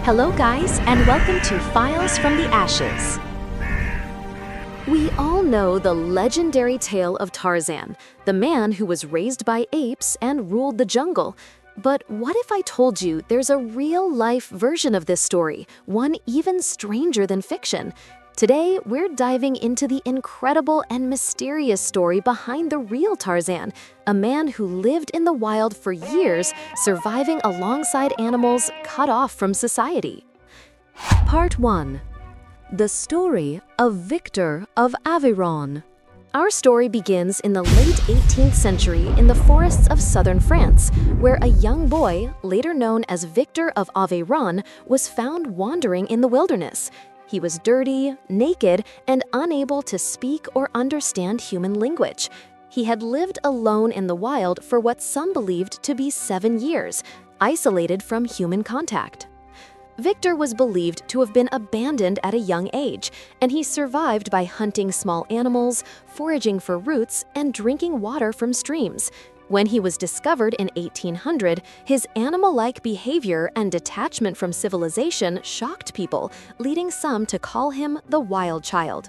Hello guys, and welcome to Files from the Ashes. We all know the legendary tale of Tarzan, the man who was raised by apes and ruled the jungle. But what if I told you there's a real-life version of this story, one even stranger than fiction? Today, we're diving into the incredible and mysterious story behind the real Tarzan, a man who lived in the wild for years, surviving alongside animals cut off from society. Part 1. The Story of Victor of Aveyron. Our story begins in the late 18th century in the forests of southern France, where a young boy, later known as Victor of Aveyron, was found wandering in the wilderness. He was dirty, naked, and unable to speak or understand human language. He had lived alone in the wild for what some believed to be 7 years, isolated from human contact. Victor was believed to have been abandoned at a young age, and he survived by hunting small animals, foraging for roots, and drinking water from streams. When he was discovered in 1800, his animal-like behavior and detachment from civilization shocked people, leading some to call him the wild child.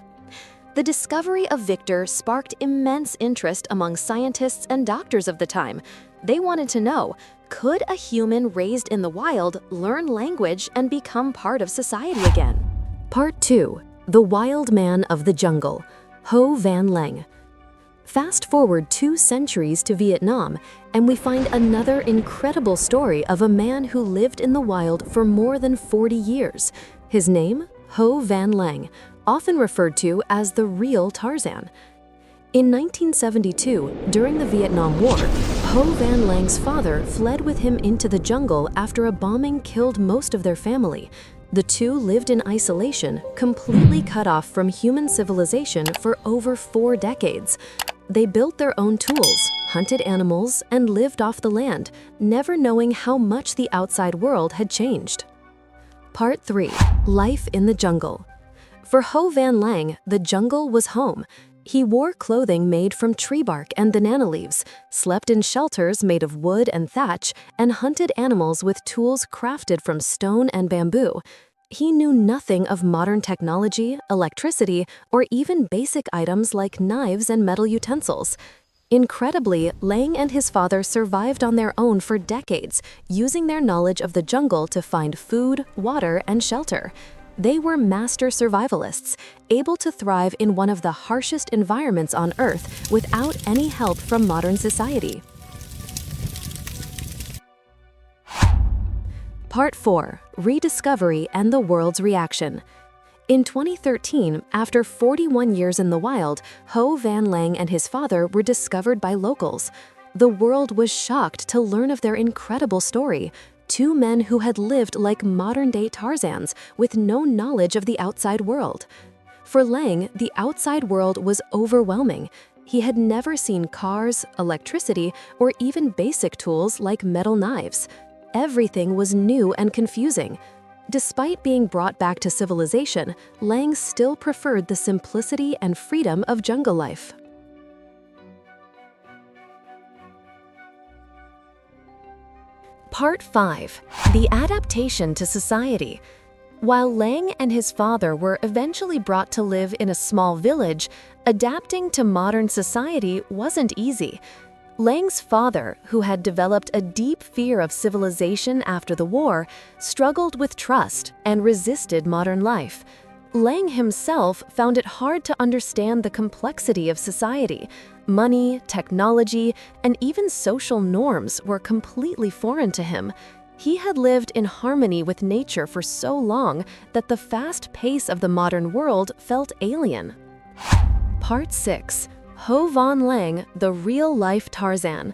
The discovery of Victor sparked immense interest among scientists and doctors of the time. They wanted to know, could a human raised in the wild learn language and become part of society again? Part 2. The Wild Man of the Jungle, Ho Van Lang. Fast forward 2 centuries to Vietnam, and we find another incredible story of a man who lived in the wild for more than 40 years. His name? Ho Van Lang, often referred to as the real Tarzan. In 1972, during the Vietnam War, Ho Van Lang's father fled with him into the jungle after a bombing killed most of their family. The two lived in isolation, completely cut off from human civilization for over 4 decades. They built their own tools, hunted animals, and lived off the land, never knowing how much the outside world had changed. Part 3. Life in the Jungle. For Ho Van Lang, the jungle was home. He wore clothing made from tree bark and banana leaves, slept in shelters made of wood and thatch, and hunted animals with tools crafted from stone and bamboo. He knew nothing of modern technology, electricity, or even basic items like knives and metal utensils. Incredibly, Lang and his father survived on their own for decades, using their knowledge of the jungle to find food, water, and shelter. They were master survivalists, able to thrive in one of the harshest environments on Earth without any help from modern society. Part 4. Rediscovery and the world's reaction. In 2013, after 41 years in the wild, Ho Van Lang and his father were discovered by locals. The world was shocked to learn of their incredible story. 2 men who had lived like modern-day Tarzans with no knowledge of the outside world. For Lang, the outside world was overwhelming. He had never seen cars, electricity, or even basic tools like metal knives. Everything was new and confusing. Despite being brought back to civilization, Lang still preferred the simplicity and freedom of jungle life. Part 5. The Adaptation to Society. While Lang and his father were eventually brought to live in a small village, adapting to modern society wasn't easy. Lang's father, who had developed a deep fear of civilization after the war, struggled with trust and resisted modern life. Lang himself found it hard to understand the complexity of society. Money, technology, and even social norms were completely foreign to him. He had lived in harmony with nature for so long that the fast pace of the modern world felt alien. Part 6. Ho Van Lang, the real-life Tarzan.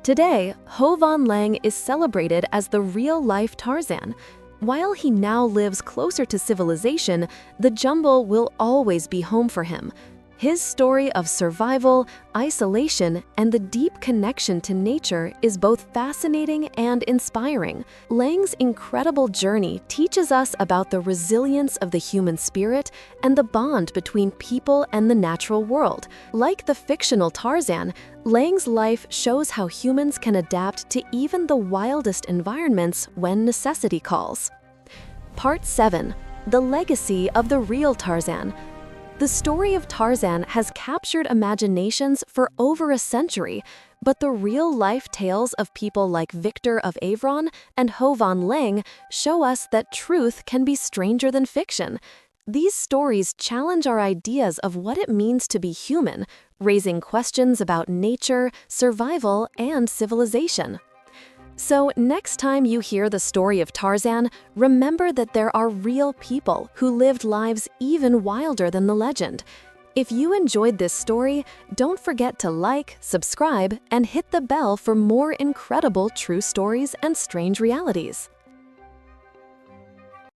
Today, Ho Van Lang is celebrated as the real-life Tarzan. While he now lives closer to civilization, the jungle will always be home for him. His story of survival, isolation, and the deep connection to nature is both fascinating and inspiring. Lang's incredible journey teaches us about the resilience of the human spirit and the bond between people and the natural world. Like the fictional Tarzan, Lang's life shows how humans can adapt to even the wildest environments when necessity calls. Part 7. The Legacy of the Real Tarzan. The story of Tarzan has captured imaginations for over a century, but the real-life tales of people like Victor of Aveyron and Ho Van Lang show us that truth can be stranger than fiction. These stories challenge our ideas of what it means to be human, raising questions about nature, survival, and civilization. So next time you hear the story of Tarzan, remember that there are real people who lived lives even wilder than the legend. If you enjoyed this story, don't forget to like, subscribe, and hit the bell for more incredible true stories and strange realities.